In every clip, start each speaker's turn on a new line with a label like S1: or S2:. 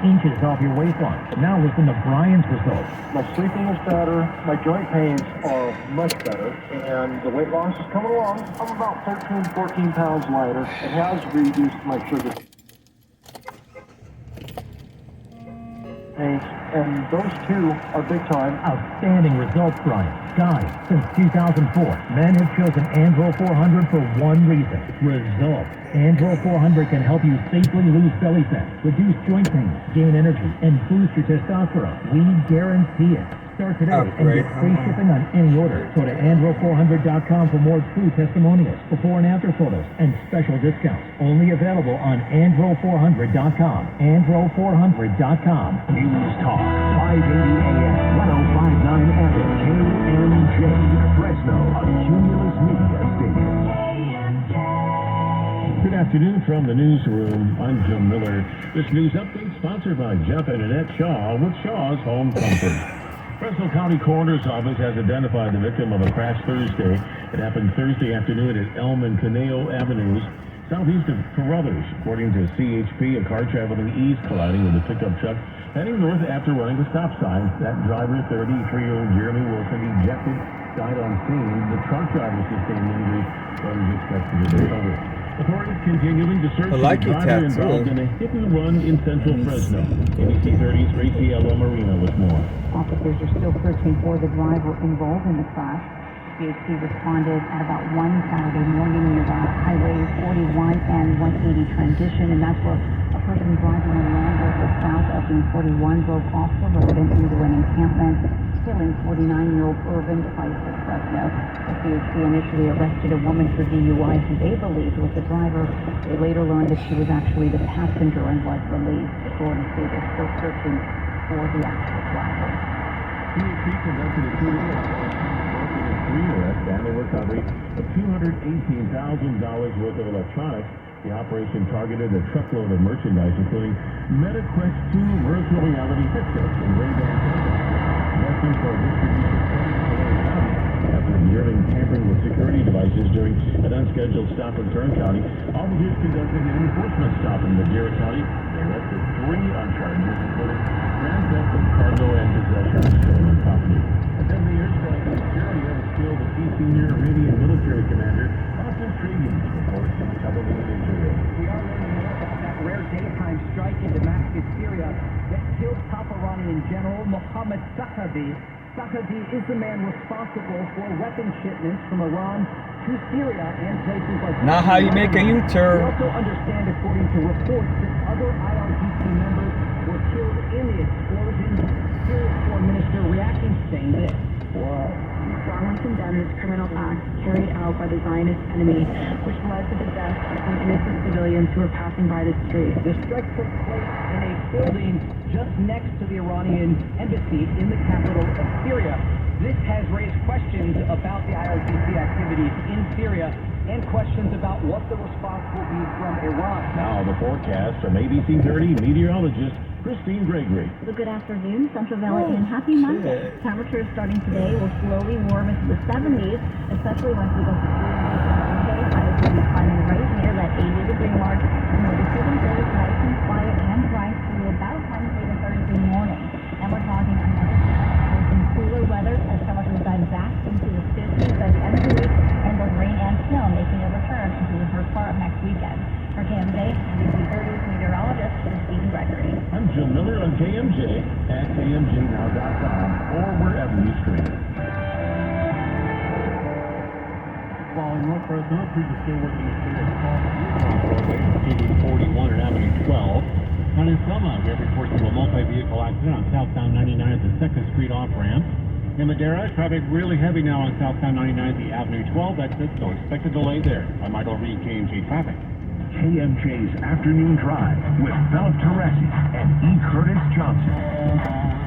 S1: Inches off your waistline. Now listen to Brian's results.
S2: My sleeping is better, my joint pains are much better, and the weight loss is coming along. I'm about 13, 14 pounds lighter. It has reduced my sugar pains, and those two are big time.
S1: Outstanding results, Brian. Guys, since 2004, men have chosen Andro 400 for one reason: results. Andro 400 can help you safely lose belly fat, reduce joint pain, gain energy, and boost your testosterone. We guarantee it. Start today and get free shipping on any order. Go to andro400.com for more true testimonials, before and after photos, and special discounts. Only available on andro400.com. andro400.com.
S3: News Talk, 580 AM, 1059 FM, KMJ, Fresno, a Cumulus Media Station.
S4: Good afternoon from the newsroom. I'm Jim Miller. This news update sponsored by Jeff and Annette Shaw with Shaw's Home Comfort. Fresno County Coroner's Office has identified the victim of a crash Thursday. It happened Thursday afternoon at Elm and Caneo Avenues, southeast of Carruthers. According to CHP, a car traveling east colliding with a pickup truck heading north after running a stop sign. That driver, 33-year-old Jeremy Wilson, ejected, died on scene. The truck driver sustained injuries, but is expected to recover. Authorities continuing to search for the driver involved in a hit-and-run in central Fresno. ABC 30's Tracy Ella Marina with more.
S5: Officers are still searching for the driver involved in the crash. CHP responded at about 1 Saturday morning near the Highway 41 and 180 transition, and that's where a person driving on Land Rover south of the 41 drove off the road and into an encampment, killing 49-year-old Irvin Price of Fresno. The CHP initially arrested a woman for DUI who they believed was the driver. They later learned that she was actually the passenger and was released. Authorities say they're still searching for the actual driver.
S4: CHP conducted a arrest and the recovery of $218,000 worth of electronics. The operation targeted a truckload of merchandise, including MetaQuest 2 virtual reality headsets and Ray-Ban destined for distribution after observing tampering with security devices during an unscheduled stop in Kern County. Officers conducted an enforcement stop in Madera County. They arrested 3 on charges, including grand theft of cargo and possession of stolen property. A deadly airstrike in Syria has killed a key senior Iranian military commander. Austin Tragan reports from Tel Aviv, Israel.
S6: We are learning more about that rare daytime strike in Damascus, Syria, that killed top Iranian General Mohammad Sakhavi. Sakhavi is the man responsible for weapon shipments from Iran to Syria and places like...
S7: Not how you make a U-turn.
S6: We also understand, according to reports, that other IRGC members were killed in the explosion. Syria's foreign minister reacting, saying this.
S8: Strongly condemn this criminal act carried out by the Zionist enemy, which led to the death of some innocent civilians who were passing by the street.
S6: The strike took place in a building just next to the Iranian embassy in the capital of Syria. This has raised questions about the IRGC activities in Syria and questions about what the response will be from Iran.
S4: Now the forecast from ABC 30 meteorologist Christine Gregory.
S9: Well, good afternoon, Central Valley, and happy Monday. Temperatures starting today will slowly warm into the 70s, especially once we go to Tuesday. Highs will be climbing right near that 80-degree mark, and we'll be feeling very nice and quiet and dry through about Wednesday to Thursday morning. And we're talking another some cooler weather as temperatures dive back into the 50s by the end of the week, and both rain and snow making a return into the first part of next weekend. For KMJ, NBC 30's meteorologist Christine Gregory.
S4: I'm Jim Miller on KMJ at KMJnow.com or wherever you stream.
S2: Following North Fresno, crews are still working to clear a call
S10: TV 41 and Avenue 12. Down in Selma, we have reports of a multi-vehicle accident on southbound 99 at the 2nd Street off-ramp. In Madera, traffic really heavy now on southbound 99 at the Avenue 12 exit, so expect a delay there. I'm Michael Reed, KMJ Traffic.
S3: KMJ's Afternoon Drive with Philip Teresi and E. Curtis Johnson.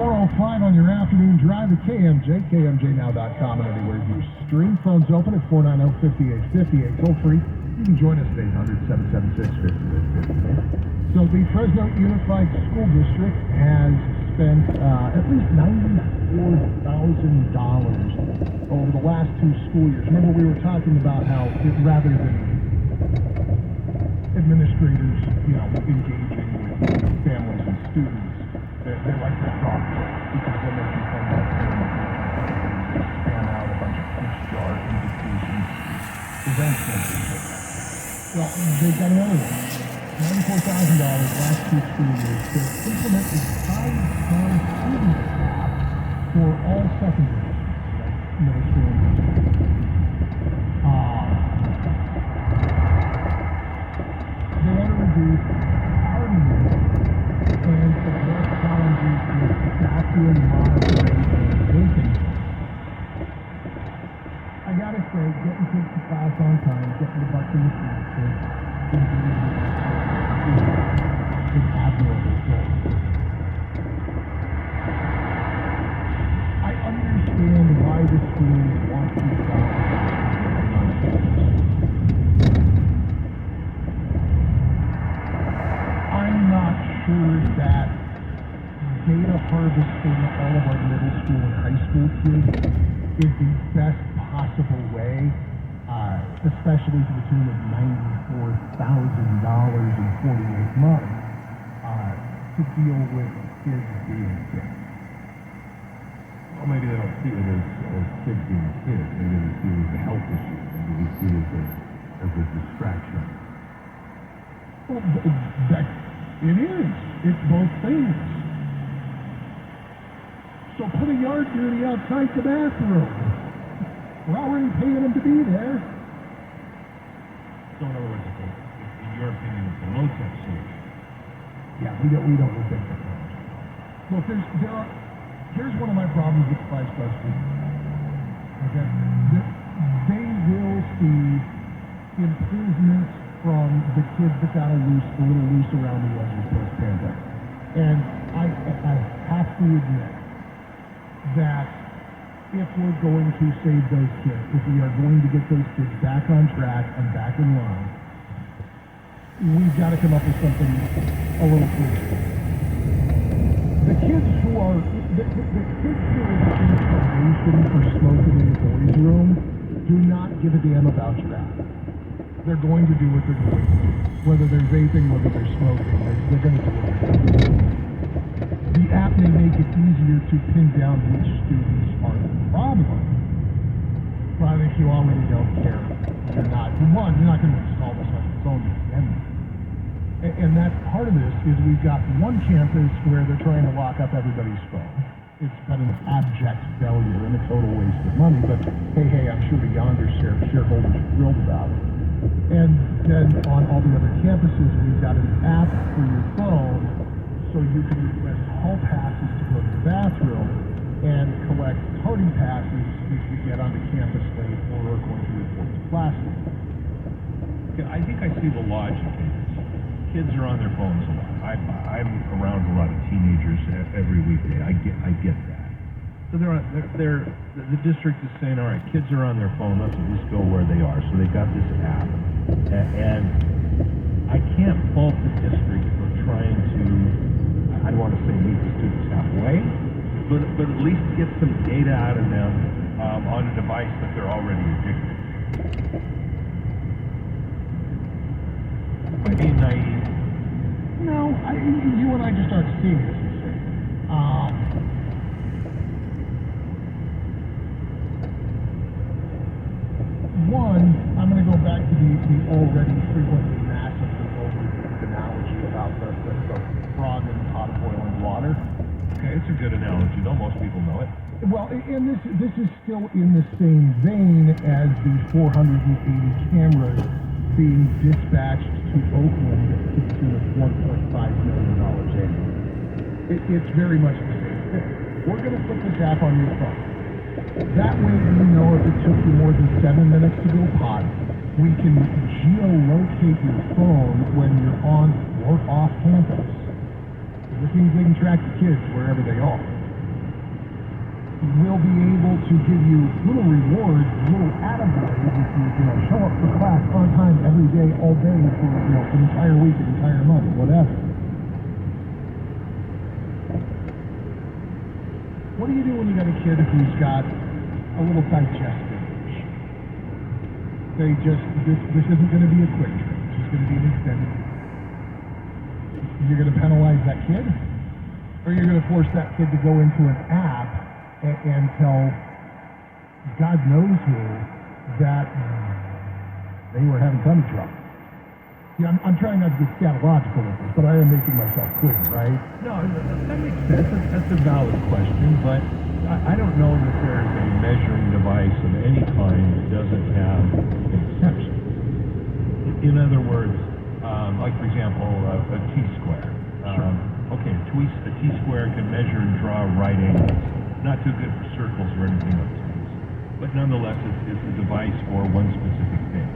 S11: 4:05 on your afternoon drive at KMJ, KMJnow.com, and anywhere you stream. Phones open at 490-5858. Toll free. You can join us at 800-776-5858. So the Fresno Unified School District has spent at least $94,000 over the last 2 school years, remember we were talking about how rather than administrators, engaging with families and students, they like to talk because then they can find out span out a bunch of HR indications eventually. Well, they've got another one. $94,000 last 2 school years to implement a 5-star student app for all secondary schools, like middle school and high school. They want to reduce hardiness and address challenges with staffing, monitoring, and vacancies. I gotta say, getting kids to class on time, getting the butts in the seats, is admirable goal. I understand why the schools want to stop on campus. I'm not sure that data harvesting all of our middle school and high school kids is the best possible way, especially to the tune of $94,000 in 48 months, to deal with kids being kids.
S4: Well, maybe they don't see it as kids being kids. Maybe they see it as a health issue. Maybe they see it as a distraction.
S11: Well, it is. It's both things. So put a yard duty outside the bathroom. We're already paying them to be there.
S4: So in other words, in your opinion, it's a low-tech solution.
S11: Yeah, we don't look at technology. Look, here's one of my problems with the 5-star students. Okay? They will see improvements from the kids that got a little loose around the edges post-pandemic. And I have to admit that if we're going to save those kids, if we are going to get those kids back on track and back in line, we've got to come up with something a little clearer. The kids who are the kids who are the inspiration for smoking in the boys' room do not give a damn about your app. They're going to do what they're going to do. Whether they're vaping, whether they're smoking, they're going to do what they're going to do. The app may make it easier to pin down which students are the problem, but if you already don't care, you're not going to install this on your phone to begin with. And that's part of this is we've got one campus where they're trying to lock up everybody's phone. It's been an abject failure and a total waste of money, but hey, I'm sure the Yonder shareholders are thrilled about it. And then on all the other campuses, we've got an app for your phone so you can request hall passes to go to the bathroom and collect tardy passes if you get onto campus late or are going to report to class.
S4: Yeah, I think I see the logic in this. Kids are on their phones a lot. I'm around a lot of teenagers every weekday. I get that. So the district is saying, all right, kids are on their phone. Let's at least go where they are. So they got this app, and I can't fault the district for trying to. I don't want to say meet the students halfway, but at least get some data out of them on a device that they're already addicted to. Am I being naive?
S11: No, you and I just aren't seeing this the same. One, I'm going to go back to the already frequently massively overused analogy about the frog in the pot of boiling water.
S4: Okay, it's a good analogy, though. Most people know it.
S11: Well, and this is still in the same vein as the 480 cameras being dispatched to Oakland to the tune of $1.5 million annually. It's very much the same thing. We're going to put this app on your phone. That way we know if it took you more than 7 minutes to go potty. We can geolocate your phone when you're on or off campus. This means they can track the kids wherever they are. We'll be able to give you little rewards, little attaboys if you show up for class on time every day, all day for an entire week, an entire month, whatever. What do you do when you got a kid who's got a little digestive They just, this isn't going to be a quick trip. This is going to be an extended trip. You're going to penalize that kid, or you're going to force that kid to go into an app and tell God knows who that they were having tummy trouble. Yeah, I'm trying not to get scatological with this, but I am making myself clear, right?
S7: No, that makes sense. That's a valid question, but I don't know that there's a measuring device of any kind that doesn't have an exception. In other words, like for example, a T-square. Okay, a T-square can measure and draw right angles. Not too good for circles or anything else. But nonetheless, it's a device for one specific thing.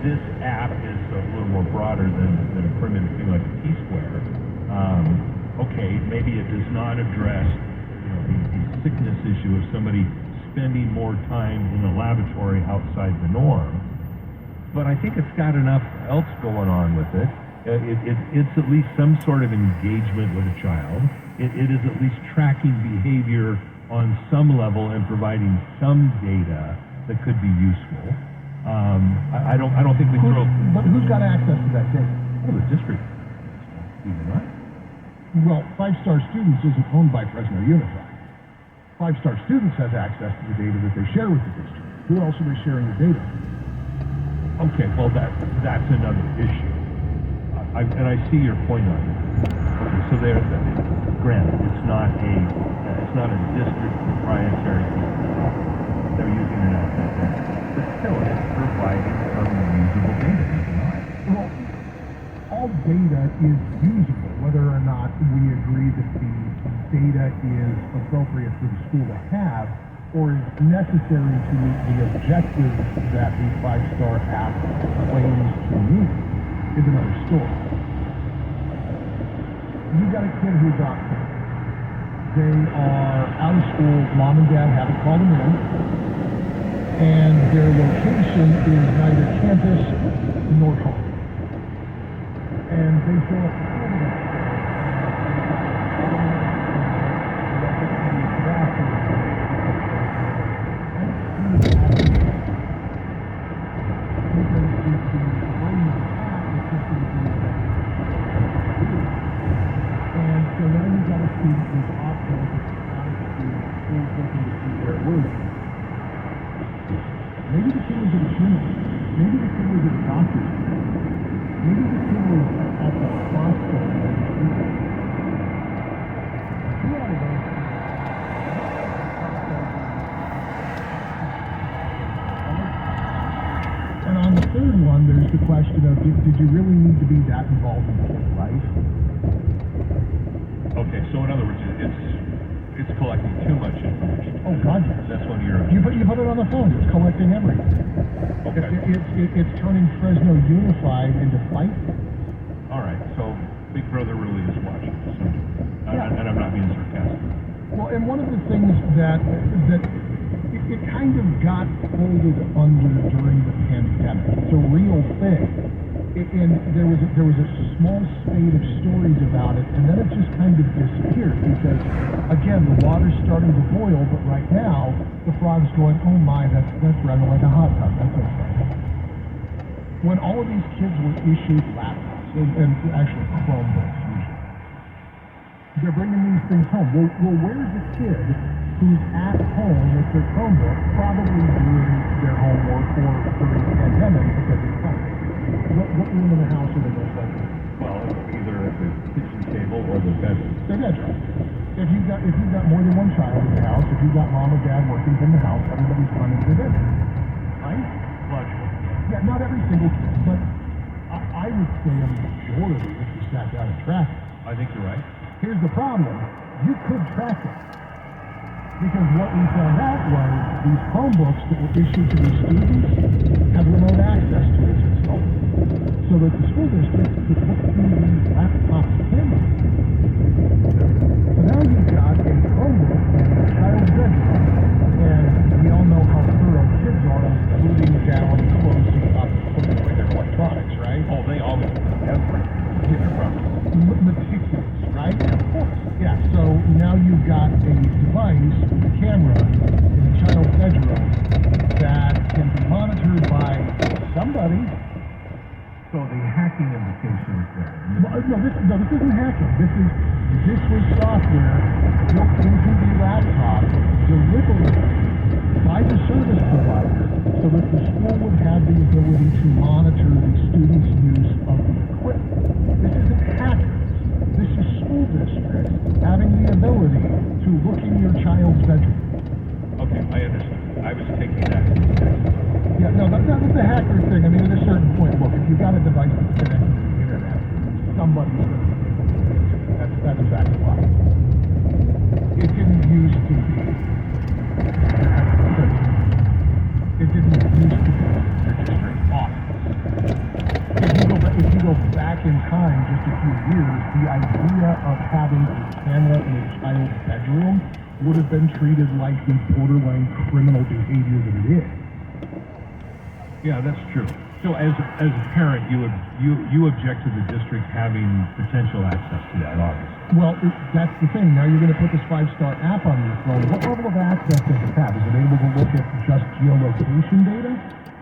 S7: This app is a little more broader than a primitive thing like a T-square. Okay, maybe it does not address the sickness issue of somebody spending more time in a laboratory outside the norm. But I think it's got enough else going on with it. It's at least some sort of engagement with a child. It is at least tracking behavior on some level and providing some data that could be useful. I don't think we throw.
S11: But who's got access to that data?
S7: Well, the district. Do they not?
S11: Well, 5-Star Students isn't owned by Fresno Unified. 5-Star Students has access to the data that they share with the district. Who else are they sharing the data with?
S7: Okay, well that's another issue. I see your point on it. Okay, so granted, it's not a district proprietary piece of software. They're using an asset there. But still, it's providing some usable data, is it not?
S11: Well, all data is usable, whether or not we agree that the data is appropriate for the school to have or is necessary to meet the objectives that the 5-Star app claims to meet is another story. You've got a kid who's on. They are out of school, mom and dad haven't called them in, and their location is neither campus nor home. And they show up to school. And so now you've got a student who's off campus, out of school, and looking to see where it was. Maybe the kid was at a funeral. Maybe the kid was at a doctor's. Maybe the kid was at the hospital. And on the third one, there's the question of, did you really need to be that involved in the kid's life?
S7: Okay, so in other words, it's collecting too much information.
S11: Oh, God, yes.
S7: That's one of your...
S11: You put it on the phone. It's collecting everything.
S7: Okay.
S11: It's turning Fresno Unified into fight.
S7: All right, so Big Brother really is watching this. And I'm not being sarcastic.
S11: Well, and one of the things that it kind of got folded under during the pandemic. It's a real thing. And there was a small spate of stories about it, and then it just kind of disappeared because, again, the water's starting to boil, but right now, the frog's going, oh my, that's running like a hot tub. That's okay. When all of these kids were issued laptops, and actually Chromebooks usually, they're bringing these things home. Well, where's the kid who's at home with their Chromebook, probably doing their homework or during the pandemic because it's fun? What room in the house are they most likely?
S7: Well, either at the kitchen table or the bedroom.
S11: Their bedroom. If you've got more than one child in the house, if you've got mom or dad working from the house, everybody's running their bedroom, right?
S7: Logical.
S11: Yeah, not every single kid, but I would say a majority if you sat down and tracked it.
S7: I think you're right.
S11: Here's the problem. You could track it. Because what we found out was these Chromebooks that were issued to these students have remote access to this installed. So that the school district could look through these laptops cameras. So now you've got a Chromebook in a child's bedroom, and we all know how thorough kids are in gluing down, closing up, putting away their electronics, right?
S7: Oh, they always have
S11: meticulous, right? Of course. Yeah, so now you've got a device with a camera in a child's bedroom that can be monitored by that easy.
S7: So the hacking indication is there.
S11: Well, no, this isn't hacking. This was software built into the laptop delivered by the service provider so that the school would have the ability to monitor the students' use of the equipment. This isn't hackers. This is school districts having the ability to look in your child's bedroom.
S7: Okay, I understand. I was taking that as a text.
S11: Yeah, no, that's a hacker thing. I mean, at a certain point, look, if you've got a device that's connected to the internet, somebody's going to be able to do it. That's a fact of life. It didn't used to be. It didn't used to be a district office. If you go back in time just a few years, the idea of having a camera in a child's bedroom would have been treated like the borderline criminal behavior that it is.
S7: Yeah, that's true. So as a parent, you object to the district having potential access to that, obviously.
S11: Well, that's the thing. Now you're going to put this 5-star app on your phone. What level of access does it have? Is it able to look at just geolocation data?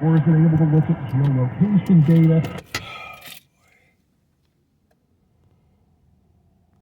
S11: Or is it able to look at geolocation data